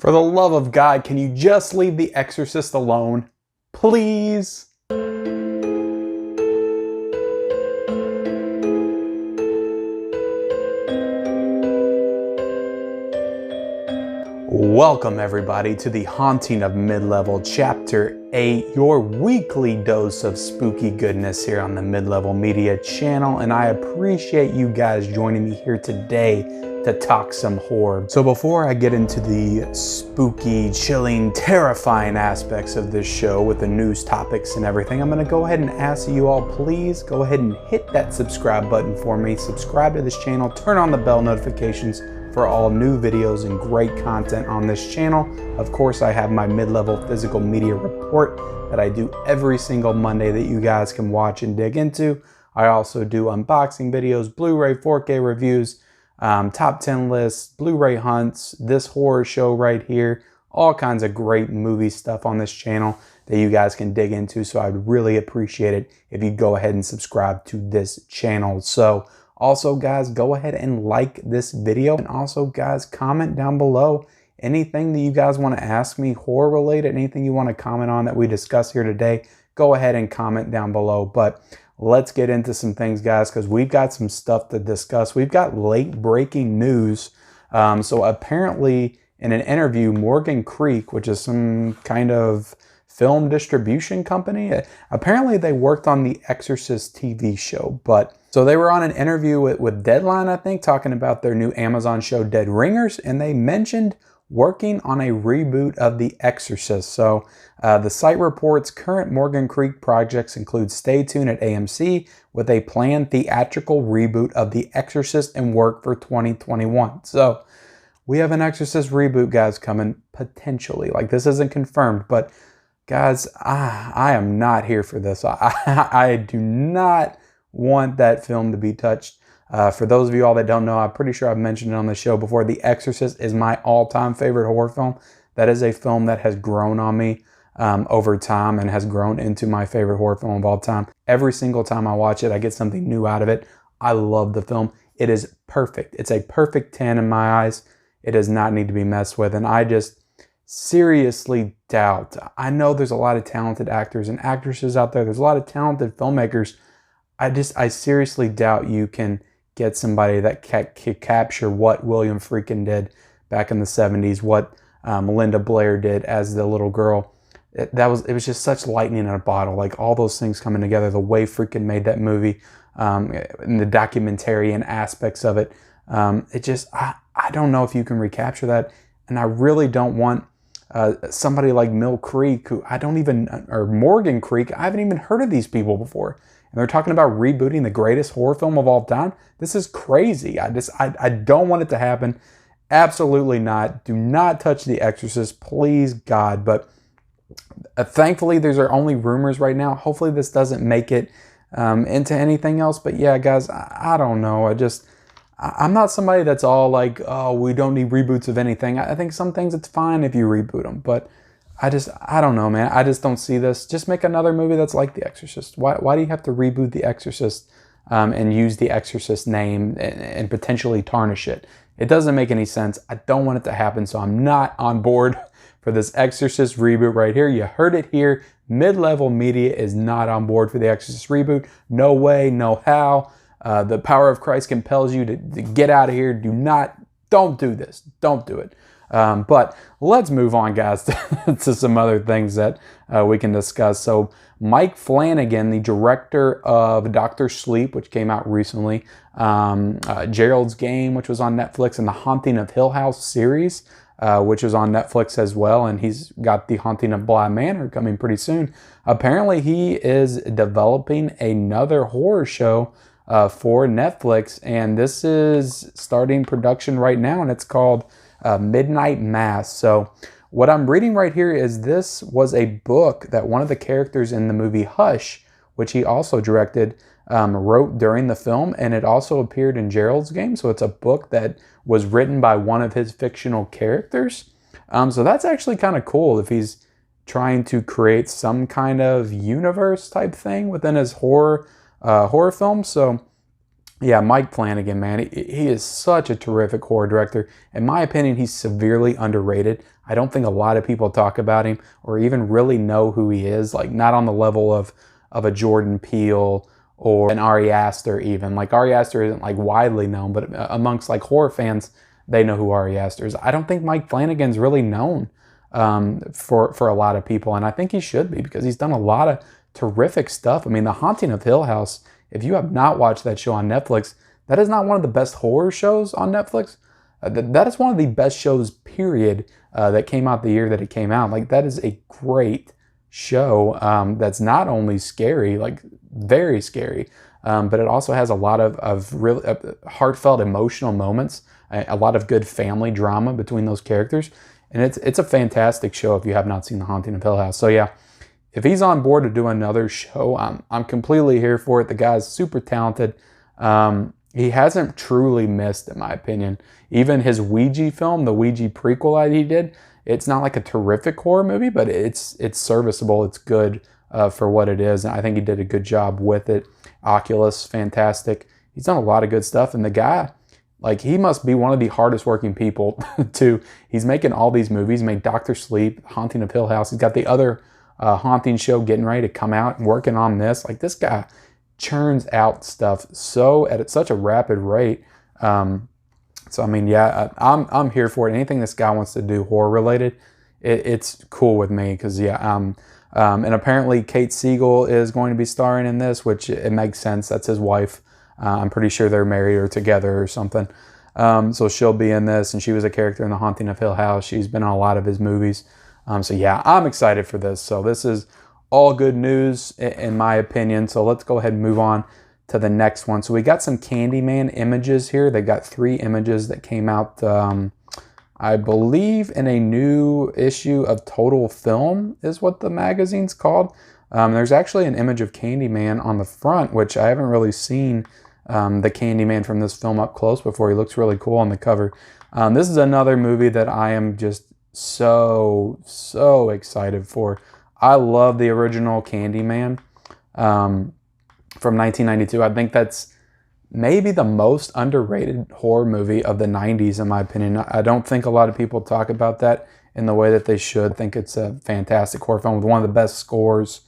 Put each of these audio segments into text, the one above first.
For the love of God, can you just leave The Exorcist alone? Please? Welcome everybody to The Haunting of Mid-Level Chapter 8, your weekly dose of spooky goodness here on the Mid-Level Media channel, and I appreciate you guys joining me here today to talk some horror. So before I get into the spooky, chilling, terrifying aspects of this show with the news topics and everything, I'm going to go ahead and ask you all, please go ahead and hit that subscribe button for me, subscribe to this channel, turn on the bell notifications for all new videos and great content on this channel. Of course, I have my mid-level physical media report that I do every single Monday that you guys can watch and dig into. I also do unboxing videos, Blu-ray 4K reviews, top 10 lists, Blu-ray hunts, this horror show right here, all kinds of great movie stuff on this channel that you guys can dig into. So I'd really appreciate it if you go ahead and subscribe to this channel. So also, guys, go ahead and like this video, and also, guys, comment down below anything that you guys want to ask me horror related, anything you want to comment on that we discuss here today. Go ahead and comment down below. But let's get into some things, guys, because we've got some stuff to discuss. We've got late breaking news. So apparently, in an interview, Morgan Creek, which is some kind of film distribution company, apparently they worked on the Exorcist TV show, so they were on an interview with Deadline, I think, talking about their new Amazon show, Dead Ringers, and they mentioned working on a reboot of The Exorcist. So the site reports current Morgan Creek projects include Stay Tuned at AMC with a planned theatrical reboot of The Exorcist in work for 2021. So we have an Exorcist reboot, guys, coming potentially. Like, this isn't confirmed, but guys, I am not here for this. I do not want that film to be touched. For those of you all that don't know, I'm pretty sure I've mentioned it on the show before, The Exorcist is my all-time favorite horror film. That is a film that has grown on me over time and has grown into my favorite horror film of all time. Every single time I watch it, I get something new out of it. I love the film. It is perfect. It's a perfect 10 in my eyes. It does not need to be messed with, and I just seriously doubt. I know there's a lot of talented actors and actresses out there. There's a lot of talented filmmakers. I seriously doubt you can get somebody that can capture what William Friedkin did back in the 70s, what Linda Blair did as the little girl. It was just such lightning in a bottle, like all those things coming together, the way Friedkin made that movie, and the documentarian aspects of it. I don't know if you can recapture that, and I really don't want somebody like Mill Creek, or Morgan Creek. I haven't even heard of these people before. And they're talking about rebooting the greatest horror film of all time. This is crazy. I don't want it to happen. Absolutely not. Do not touch The Exorcist, please, God. But thankfully, these are only rumors right now. Hopefully, this doesn't make it into anything else. But yeah, guys, I don't know. I'm not somebody that's all like, oh, we don't need reboots of anything. I think some things it's fine if you reboot them. But I don't know, man. I just don't see this. Just make another movie that's like The Exorcist. Why do you have to reboot The Exorcist and use The Exorcist name and potentially tarnish it? It doesn't make any sense. I don't want it to happen, so I'm not on board for this Exorcist reboot right here. You heard it here. Mid-Level Media is not on board for The Exorcist reboot. No way, no how. The power of Christ compels you to get out of here. Don't do this. Don't do it. But let's move on, guys, to some other things that we can discuss. So Mike Flanagan, the director of Dr. Sleep, which came out recently, Gerald's Game, which was on Netflix, and the Haunting of Hill House series, which is on Netflix as well, and he's got the Haunting of Bly Manor coming pretty soon. Apparently, he is developing another horror show for Netflix, and this is starting production right now, and it's called Midnight Mass. So what I'm reading right here is this was a book that one of the characters in the movie Hush, which he also directed, wrote during the film, and it also appeared in Gerald's Game. So it's a book that was written by one of his fictional characters. So that's actually kind of cool if he's trying to create some kind of universe type thing within his horror film. So yeah, Mike Flanagan, man, he is such a terrific horror director. In my opinion, he's severely underrated. I don't think a lot of people talk about him or even really know who he is. Like, not on the level of a Jordan Peele or an Ari Aster even. Like, Ari Aster isn't like widely known, but amongst like horror fans, they know who Ari Aster is. I don't think Mike Flanagan's really known for a lot of people, and I think he should be, because he's done a lot of terrific stuff. I mean, The Haunting of Hill House, if you have not watched that show on Netflix, that is not one of the best horror shows on Netflix. That is one of the best shows, period, that came out the year that it came out. Like, that is a great show that's not only scary, like very scary, but it also has a lot of really heartfelt, emotional moments, a lot of good family drama between those characters. And it's a fantastic show if you have not seen The Haunting of Hill House. So yeah, if he's on board to do another show, I'm completely here for it. The guy's super talented. He hasn't truly missed, in my opinion. Even his Ouija film, the Ouija prequel that he did, it's not like a terrific horror movie, but it's serviceable. It's good for what it is. And I think he did a good job with it. Oculus, fantastic. He's done a lot of good stuff. And the guy, like, he must be one of the hardest working people too. He's making all these movies. He made Dr. Sleep, Haunting of Hill House. He's got the other Haunting show getting ready to come out and working on this. Like, this guy churns out stuff at such a rapid rate. So I mean, yeah, I'm here for it. Anything this guy wants to do horror related, it's cool with me, because yeah, and apparently Kate Siegel is going to be starring in this, which it makes sense. That's his wife. I'm pretty sure they're married or together or something. So she'll be in this, and she was a character in The Haunting of Hill House. She's been in a lot of his movies. So yeah, I'm excited for this. So this is all good news in my opinion. So let's go ahead and move on to the next one. So we got some Candyman images here. They got 3 images that came out, I believe, in a new issue of Total Film is what the magazine's called. There's actually an image of Candyman on the front, which I haven't really seen the Candyman from this film up close before. He looks really cool on the cover. This is another movie that I am just so excited for. I love the original Candyman from 1992. I think that's maybe the most underrated horror movie of the 90s, in my opinion. I don't think a lot of people talk about that in the way that they should. I think it's a fantastic horror film with one of the best scores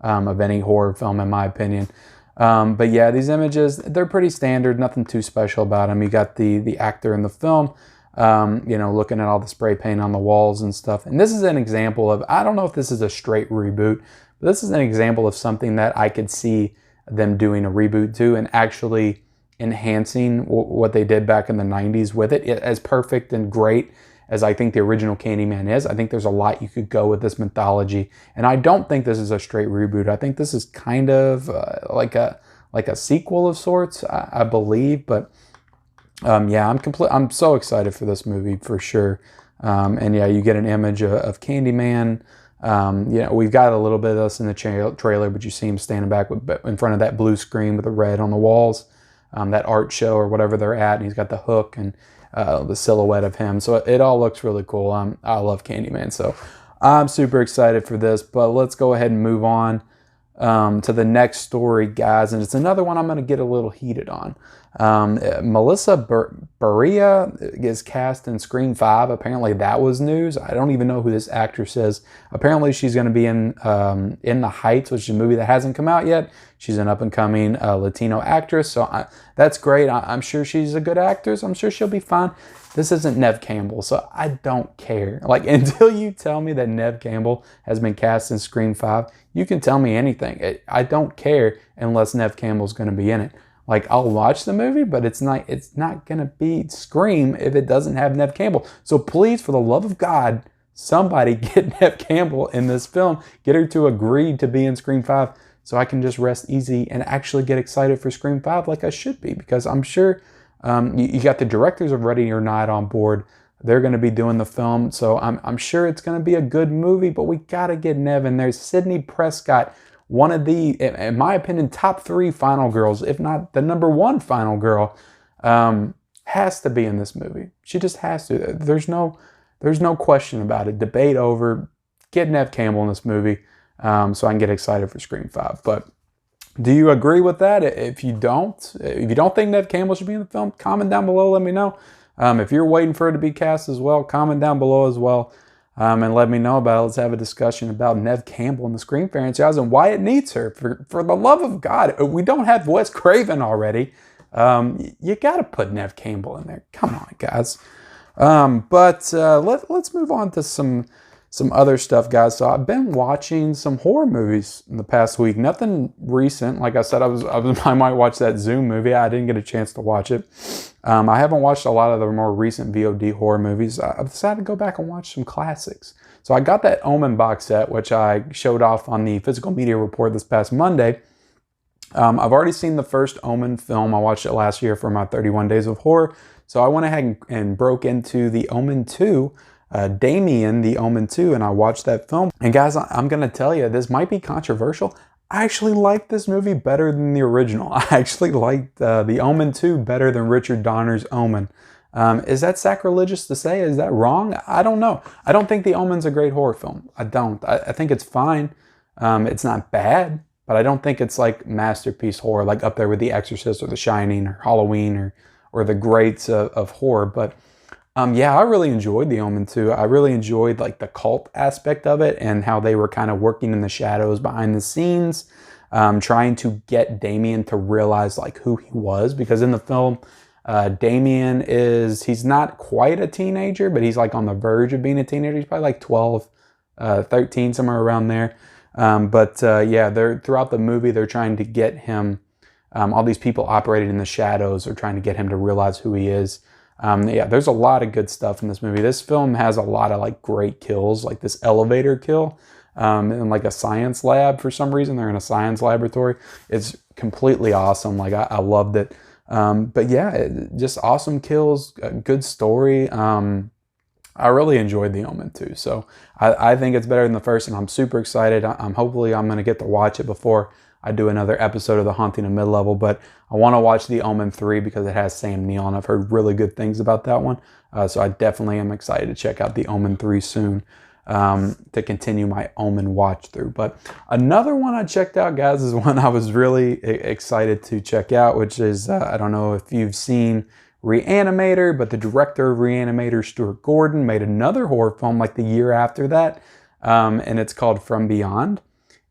of any horror film, in my opinion. But yeah, these images, they're pretty standard, nothing too special about them. You got the actor in the film, looking at all the spray paint on the walls and stuff. And this is an example of, I don't know if this is a straight reboot, but this is an example of something that I could see them doing a reboot to and actually enhancing what they did back in the 90s with it. As perfect and great as I think the original Candyman is, I think there's a lot you could go with this mythology. And I don't think this is a straight reboot. I think this is kind of like a sequel of sorts, I believe. But yeah, I'm so excited for this movie for sure. And yeah, you get an image of Candyman. We've got a little bit of this in the trailer, but you see him standing back in front of that blue screen with the red on the walls, that art show or whatever they're at, and he's got the hook and the silhouette of him. So it all looks really cool. I love Candyman, so I'm super excited for this. But let's go ahead and move on to the next story, guys, and it's another one I'm going to get a little heated on. Melissa Berea is cast in Scream 5. Apparently that was news. I don't even know who this actress is. Apparently she's going to be in The Heights, which is a movie that hasn't come out yet. She's an up-and-coming Latino actress, so that's great. I'm sure she's a good actress. I'm sure she'll be fine. This isn't Neve Campbell, so I don't care. Like, until you tell me that Neve Campbell has been cast in Scream 5, you can tell me anything. I don't care unless Neve Campbell's going to be in it. Like, I'll watch the movie, but it's not going to be Scream if it doesn't have Neve Campbell. So please, for the love of God, somebody get Neve Campbell in this film. Get her to agree to be in Scream 5 so I can just rest easy and actually get excited for Scream 5 like I should be. Because I'm sure you got the directors of Ready or Not on board. They're going to be doing the film. So I'm sure it's going to be a good movie, but we got to get Neve in there. Sidney Prescott, one of the, in my opinion, top 3 final girls, if not the number 1 final girl, has to be in this movie. She just has to. There's no question about it. Debate over. Get Neve Campbell in this movie so I can get excited for Scream 5. But Do you agree with that? If you don't think Neve Campbell should be in the film, comment down below. Let me know. If you're waiting for her to be cast as well, comment down below as well, and let me know about it. Let's have a discussion about Neve Campbell in the Scream franchise and why it needs her. For the love of God, we don't have Wes Craven already. You got to put Neve Campbell in there. Come on, guys. Let's move on to some other stuff, guys. So I've been watching some horror movies in the past week. Nothing recent. Like I said, I might watch that Zoom movie. I didn't get a chance to watch it. I haven't watched a lot of the more recent VOD horror movies. I've decided to go back and watch some classics. So I got that Omen box set, which I showed off on the Physical Media Report this past Monday. I've already seen the first Omen film. I watched it last year for my 31 Days of Horror. So I went ahead and broke into the Omen 2, Damien, the Omen 2, and I watched that film. And guys, I'm going to tell you, this might be controversial. I actually like this movie better than the original. I actually liked the Omen 2 better than Richard Donner's Omen. Is that sacrilegious to say? Is that wrong? I don't know. I don't think the Omen's a great horror film. I don't. I think it's fine. It's not bad, but I don't think it's like masterpiece horror, like up there with The Exorcist or The Shining or Halloween or the greats of horror. But yeah, I really enjoyed the Omen 2. I really enjoyed like the cult aspect of it and how they were kind of working in the shadows behind the scenes, trying to get Damien to realize like who he was. Because in the film, Damien he's not quite a teenager, but he's like on the verge of being a teenager. He's probably like 12, 13, somewhere around there. Yeah, throughout the movie, they're trying to get him, all these people operating in the shadows are trying to get him to realize who he is. Yeah, there's a lot of good stuff in this movie. This film has a lot of like great kills, like this elevator kill in like a science lab for some reason. They're in a science laboratory. It's completely awesome. Like I loved it. But yeah, just awesome kills, a good story. I really enjoyed the Omen 2. So I think it's better than the first, and I'm super excited. Hopefully I'm going to get to watch it before I do another episode of The Haunting of Mid-Level, but I want to watch the Omen 3 because it has Sam Neill, and I've heard really good things about that one. So I definitely am excited to check out the Omen 3 soon to continue my Omen watch through. But another one I checked out, guys, is one I was really excited to check out, which is, I don't know if you've seen Reanimator, but the director of Reanimator, Stuart Gordon, made another horror film like the year after that, and it's called From Beyond.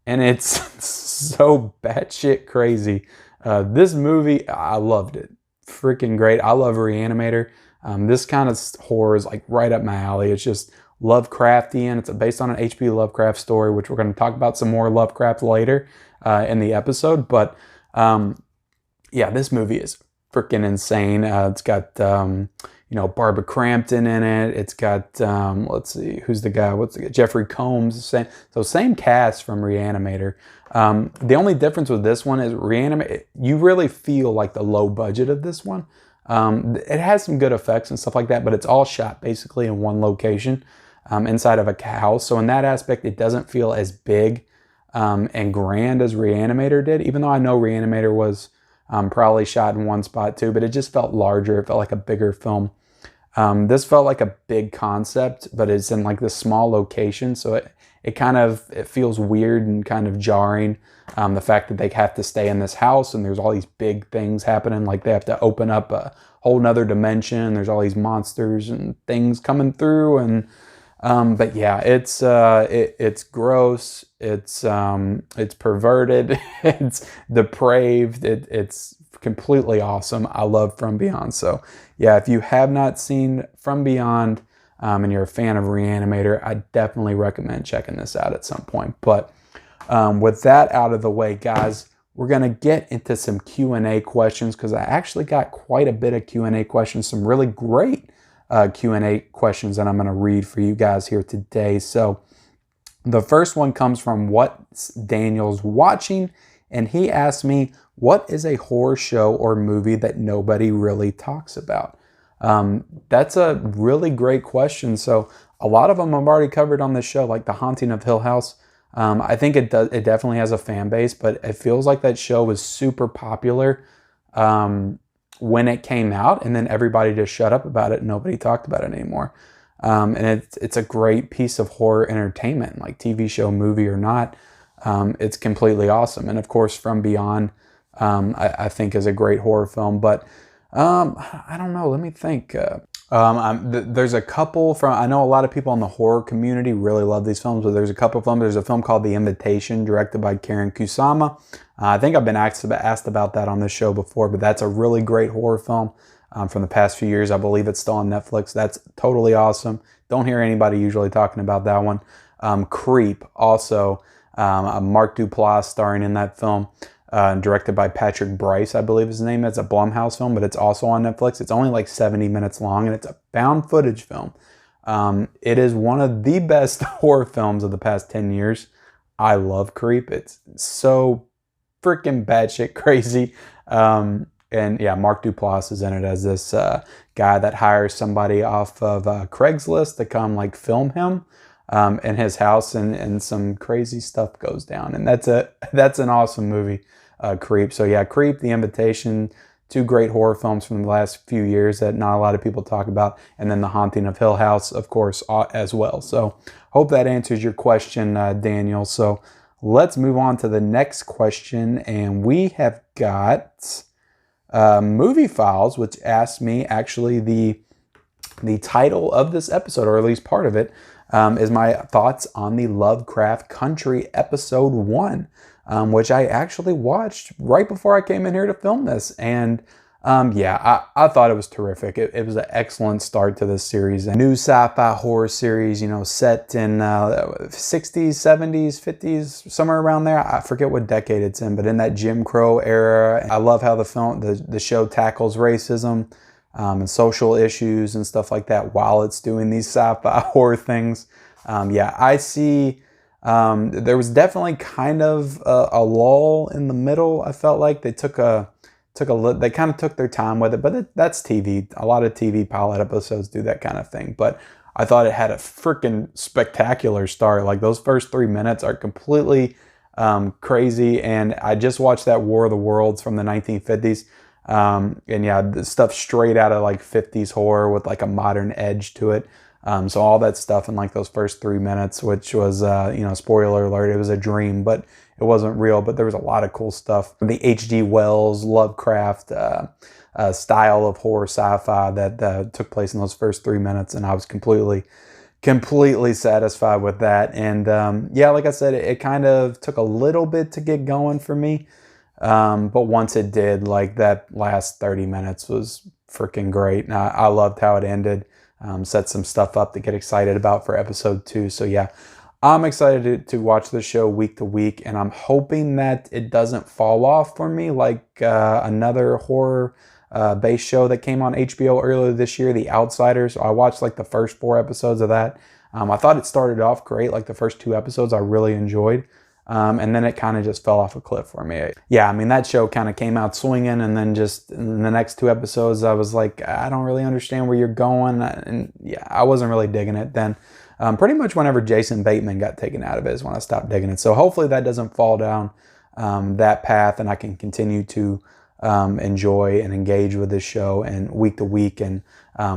And it's so batshit crazy. This movie, I loved it. Freaking great. I love Reanimator. This kind of horror is like right up my alley. It's just Lovecraftian. It's based on an H.P. Lovecraft story, which we're going to talk about some more Lovecraft later in the episode. But yeah, this movie is freaking insane. It's got Barbara Crampton in it. It's got let's see, who's the guy? Jeffrey Combs. Same cast from Reanimator. The only difference with this one is Reanimator. You really feel like the low budget of this one. It has some good effects and stuff like that, but it's all shot basically in one location inside of a house. So in that aspect, it doesn't feel as big and grand as Reanimator did. Even though I know Reanimator was probably shot in one spot too, but it just felt larger. It felt like a bigger film. This felt like a big concept, but it's in like this small location. So it feels weird and kind of jarring. The fact that they have to stay in this house and there's all these big things happening. Like they have to open up a whole nother dimension. There's all these monsters and things coming through. And, but yeah, it's gross. It's perverted. It's depraved. It's completely awesome. I love From Beyond. So yeah, if you have not seen From Beyond and you're a fan of Reanimator, I definitely recommend checking this out at some point. But with that out of the way, guys, we're going to get into some Q&A questions because I actually got quite a bit of Q&A questions, some really great Q&A questions that I'm going to read for you guys here today. So the first one comes from What Daniel's Watching, and he asked me, what is a horror show or movie that nobody really talks about? That's a really great question. So a lot of them I've already covered on this show, like The Haunting of Hill House. I think it definitely has a fan base, but it feels like that show was super popular when it came out, and then everybody just shut up about it and nobody talked about it anymore. And it's a great piece of horror entertainment, like TV show, movie or not. it's completely awesome. And of course, From Beyond, I think is a great horror film. But I don't know. Let me think. There's a couple from, I know a lot of people in the horror community really love these films, but there's a couple of them. There's a film called The Invitation, directed by Karen Kusama. I think I've been asked about that on this show before, but that's a really great horror film from the past few years. I believe it's still on Netflix. That's totally awesome. Don't hear anybody usually talking about that one. Creep, also Mark Duplass starring in that film. Directed by Patrick Bryce, I believe his name. It's a Blumhouse film, but it's also on Netflix. It's only like 70 minutes long, and it's a found footage film. It is one of the best horror films of the past 10 years. I love Creep. It's so freaking batshit crazy. And yeah, Mark Duplass is in it as this guy that hires somebody off of Craigslist to come like film him in his house, and some crazy stuff goes down. And that's an awesome movie. Creep. So yeah, Creep, The Invitation, two great horror films from the last few years that not a lot of people talk about, and then The Haunting of Hill House, of course, as well. So hope that answers your question, Daniel. So let's move on to the next question, and we have got Movie Files, which asked me actually the title of this episode, or at least part of it, is my thoughts on the Lovecraft Country episode 1. Which I actually watched right before I came in here to film this. And yeah, I thought it was terrific. It was an excellent start to this series. A new sci-fi horror series, you know, set in 60s, 70s, 50s, somewhere around there. I forget what decade it's in, but in that Jim Crow era. I love how the show tackles racism and social issues and stuff like that while it's doing these sci-fi horror things. Yeah, I see... there was definitely kind of a lull in the middle. I felt like they they kind of took their time with it, but that's TV. A lot of TV pilot episodes do that kind of thing. But I thought it had a freaking spectacular start. Like those first 3 minutes are completely crazy. And I just watched that War of the Worlds from the 1950s. And yeah, the stuff straight out of like 50s horror with like a modern edge to it. So all that stuff in like those first 3 minutes, which was, you know, spoiler alert, it was a dream, but it wasn't real. But there was a lot of cool stuff. The H.G. Wells, Lovecraft style of horror sci-fi that took place in those first 3 minutes. And I was completely satisfied with that. And yeah, like I said, it kind of took a little bit to get going for me. But once it did, like that last 30 minutes was freaking great. And I loved how it ended. Set some stuff up to get excited about for episode 2. So yeah, I'm excited to watch the show week to week, and I'm hoping that it doesn't fall off for me like another horror based show that came on HBO earlier this year, The Outsiders. I watched like the first 4 episodes of that. I thought it started off great. Like the first 2 episodes I really enjoyed. And then it kind of just fell off a cliff for me. Yeah, I mean, that show kind of came out swinging, and then just in the next 2 episodes, I was like, I don't really understand where you're going. And yeah, I wasn't really digging it then. Pretty much whenever Jason Bateman got taken out of it is when I stopped digging it. So hopefully that doesn't fall down that path, and I can continue to enjoy and engage with this show and week to week, and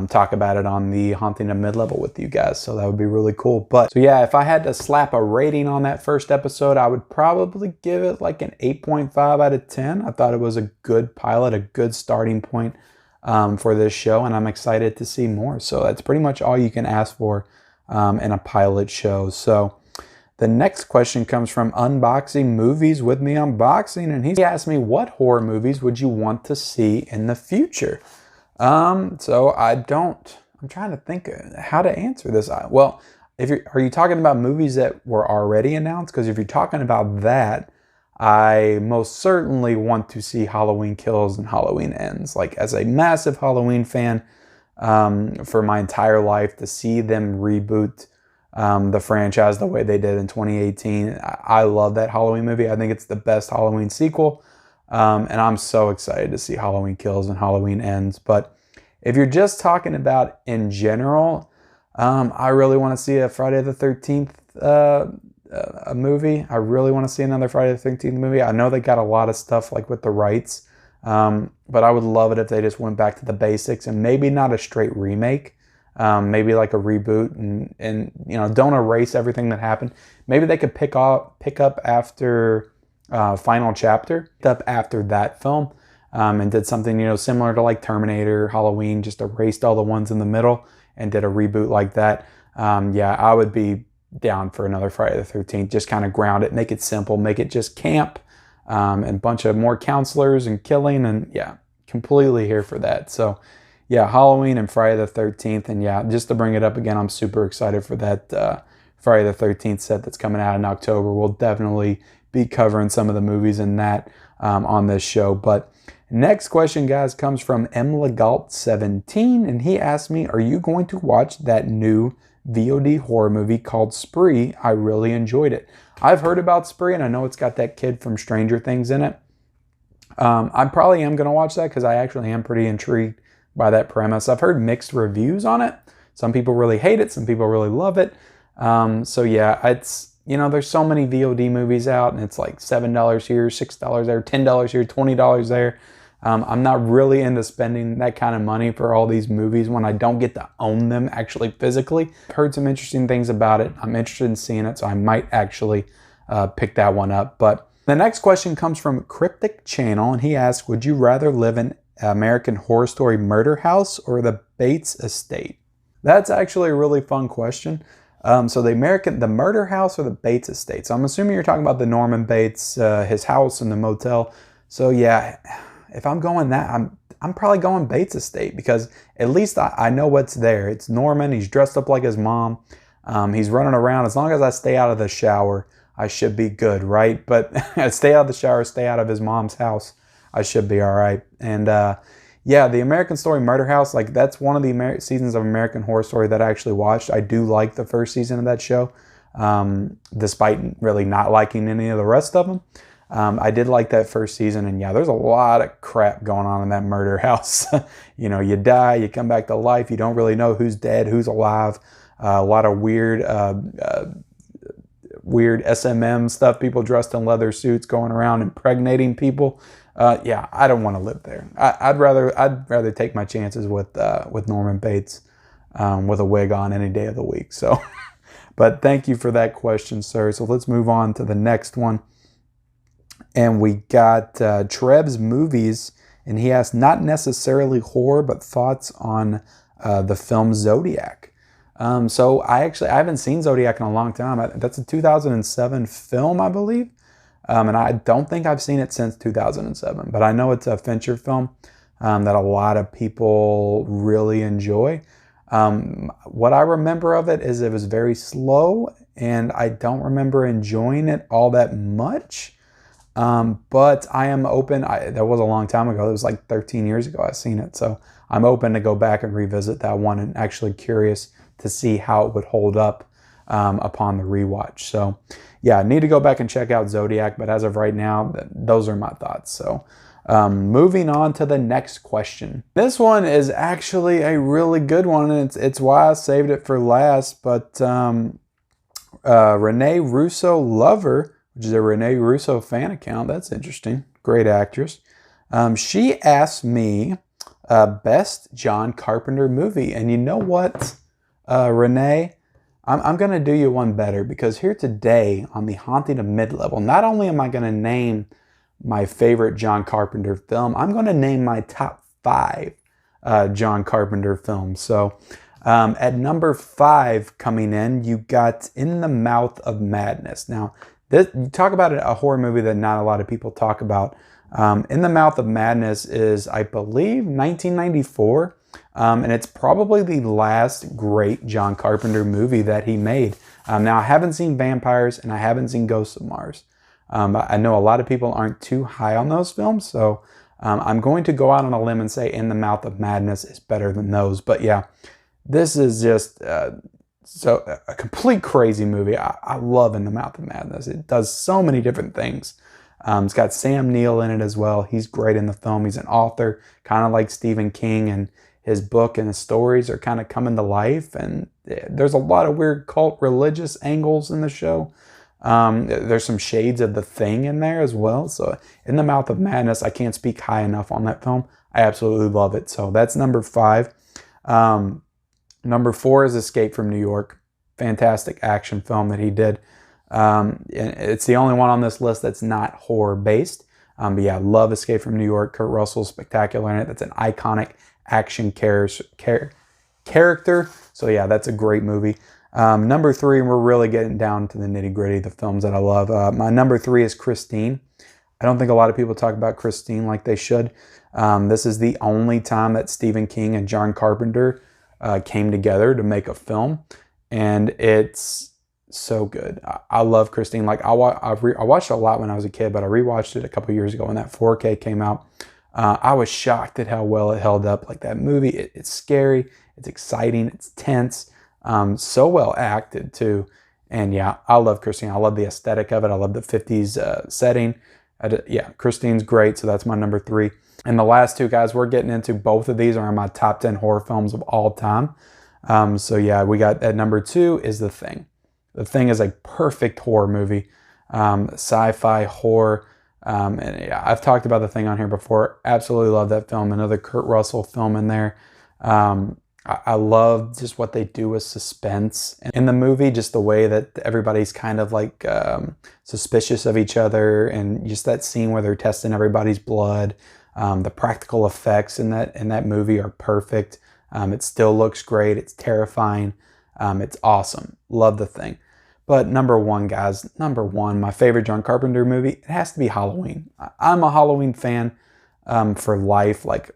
talk about it on the Haunting of Mid-Level with you guys. So that would be really cool. But so yeah, if I had to slap a rating on that first episode, I would probably give it like an 8.5 out of 10. I thought it was a good pilot, a good starting point for this show, and I'm excited to see more. So that's pretty much all you can ask for in a pilot show. So the next question comes from Unboxing Movies with me unboxing, and he asked me, what horror movies would you want to see in the future? So I'm trying to think how to answer this. Well, are you talking about movies that were already announced? Because if you're talking about that, I most certainly want to see Halloween Kills and Halloween Ends. Like, as a massive Halloween fan, for my entire life, to see them reboot the franchise the way they did in 2018. I love that Halloween movie. I think it's the best Halloween sequel. And I'm so excited to see Halloween Kills and Halloween Ends. But if you're just talking about in general, I really want to see a Friday the 13th a movie. I really want to see another Friday the 13th movie. I know they got a lot of stuff like with the rights, but I would love it if they just went back to the basics and maybe not a straight remake. maybe like a reboot, and you know, don't erase everything that happened. Maybe they could pick up after final chapter, up after that film, and did something, you know, similar to like Terminator, Halloween, just erased all the ones in the middle and did a reboot like that. Yeah, I would be down for another Friday the 13th. Just kind of ground it, make it simple, make it just camp, and a bunch of more counselors and killing, and yeah, completely here for that. So yeah, Halloween and Friday the 13th. And yeah, just to bring it up again, I'm super excited for that Friday the 13th set that's coming out in October. We'll definitely be covering some of the movies in that on this show. But next question, guys, comes from mlegalt17, and he asked me, are you going to watch that new VOD horror movie called Spree? I really enjoyed it. I've heard about Spree, and I know it's got that kid from Stranger Things in it. I probably am going to watch that because I actually am pretty intrigued by that premise. I've heard mixed reviews on it. Some people really hate it. Some people really love it. So yeah, it's, you know, there's so many VOD movies out, and it's like $7 here, $6 there, $10 here, $20 there. I'm not really into spending that kind of money for all these movies when I don't get to own them actually physically. I've heard some interesting things about it. I'm interested in seeing it, so I might actually pick that one up. But the next question comes from Cryptic Channel, and he asks, would you rather live in American Horror Story Murder House or the Bates Estate? That's actually a really fun question. So the Murder House or the Bates Estate? So I'm assuming you're talking about the Norman Bates, his house and the motel. So yeah, if I'm going that, I'm probably going Bates Estate, because at least I know what's there. It's Norman. He's dressed up like his mom. He's running around. As long as I stay out of the shower, I should be good, right? But stay out of the shower, stay out of his mom's house, I should be all right. And yeah, the American Story Murder House, like that's one of the seasons of American Horror Story that I actually watched. I do like the first season of that show, despite really not liking any of the rest of them. I did like that first season, and yeah, there's a lot of crap going on in that murder house. You know, you die, you come back to life, you don't really know who's dead, who's alive. A lot of weird SMM stuff, people dressed in leather suits going around impregnating people. Yeah, I don't want to live there. I'd rather take my chances with Norman Bates with a wig on any day of the week. So, but thank you for that question, sir. So let's move on to the next one. And we got Treb's Movies, and he asked, not necessarily horror, but thoughts on the film Zodiac. So I haven't seen Zodiac in a long time. That's a 2007 film, I believe. And I don't think I've seen it since 2007, but I know it's a Fincher film that a lot of people really enjoy. What I remember of it is it was very slow, and I don't remember enjoying it all that much. But I am open. That was a long time ago. It was like 13 years ago I've seen it. So I'm open to go back and revisit that one, and actually curious to see how it would hold up upon the rewatch. So yeah, I need to go back and check out Zodiac, but as of right now, those are my thoughts. So moving on to the next question. This one is actually a really good one, and it's why I saved it for last. But Renee Russo Lover, which is a Renee Russo fan account. That's interesting. Great actress. She asked me best John Carpenter movie. And you know what, Renee? I'm going to do you one better, because here today on the Haunting of Mid-Level, not only am I going to name my favorite John Carpenter film, I'm going to name my top 5 John Carpenter films. So at number 5 coming in, you got In the Mouth of Madness. Now, you talk about a horror movie that not a lot of people talk about. In the Mouth of Madness is, I believe, 1994. And it's probably the last great John Carpenter movie that he made. Now, I haven't seen Vampires and I haven't seen Ghosts of Mars. I know a lot of people aren't too high on those films, so I'm going to go out on a limb and say In the Mouth of Madness is better than those. But yeah, this is just a complete crazy movie. I love In the Mouth of Madness. It does so many different things. It's got Sam Neill in it as well. He's great in the film. He's an author, kind of like Stephen King, and his book and his stories are kind of coming to life. And there's a lot of weird cult religious angles in the show. There's some shades of The Thing in there as well. So In the Mouth of Madness, I can't speak high enough on that film. I absolutely love it. So that's number 5. Number 4 is Escape from New York. Fantastic action film that he did. It's the only one on this list that's not horror based. But yeah, love Escape from New York. Kurt Russell's spectacular in it. That's an iconic action character. So yeah, that's a great movie. Number 3, we're really getting down to the nitty gritty, the films that I love. My number 3 is Christine. I don't think a lot of people talk about Christine like they should. This is the only time that Stephen King and John Carpenter came together to make a film, and it's so good. I love Christine. Like I watched it a lot when I was a kid, but I rewatched it a couple years ago when that 4K came out. I was shocked at how well it held up. Like that movie, it's scary, it's exciting, it's tense, so well acted too. And yeah, I love Christine. I love the aesthetic of it. I love the 50s setting. Yeah, Christine's great. So that's my number 3. And the last 2 guys we're getting into, both of these are in my top 10 horror films of all time. So yeah, we got at number 2 is The Thing. The Thing is a perfect horror movie, sci-fi horror. And yeah, I've talked about The Thing on here before. Absolutely love that film. Another Kurt Russell film in there. I love just what they do with suspense in the movie, just the way that everybody's kind of like suspicious of each other, and just that scene where they're testing everybody's blood. The practical effects in that movie are perfect. It still looks great. It's terrifying. It's awesome. Love The Thing. But number 1, guys, number 1, my favorite John Carpenter movie, it has to be Halloween. I'm a Halloween fan for life. Like,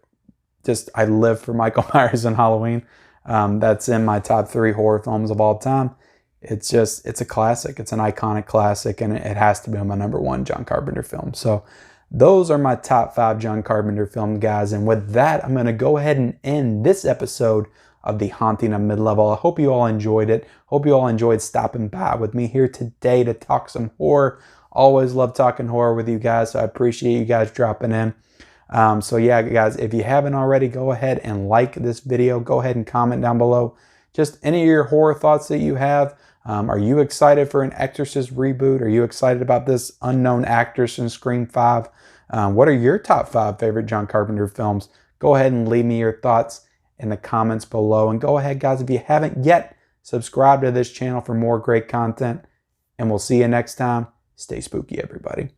just I live for Michael Myers and Halloween. That's in my top 3 horror films of all time. It's a classic. It's an iconic classic, and it has to be my number 1 John Carpenter film. So those are my top 5 John Carpenter film, guys. And with that, I'm going to go ahead and end this episode of The Haunting of Mid-Level. I hope you all enjoyed it. Hope you all enjoyed stopping by with me here today to talk some horror. Always love talking horror with you guys, so I appreciate you guys dropping in. So yeah, guys, if you haven't already, go ahead and like this video. Go ahead and comment down below just any of your horror thoughts that you have. Are you excited for an Exorcist reboot? Are you excited about this unknown actress in Scream 5? What are your top 5 favorite John Carpenter films? Go ahead and leave me your thoughts in the comments below. And go ahead, guys, if you haven't yet, subscribe to this channel for more great content. And we'll see you next time. Stay spooky, everybody.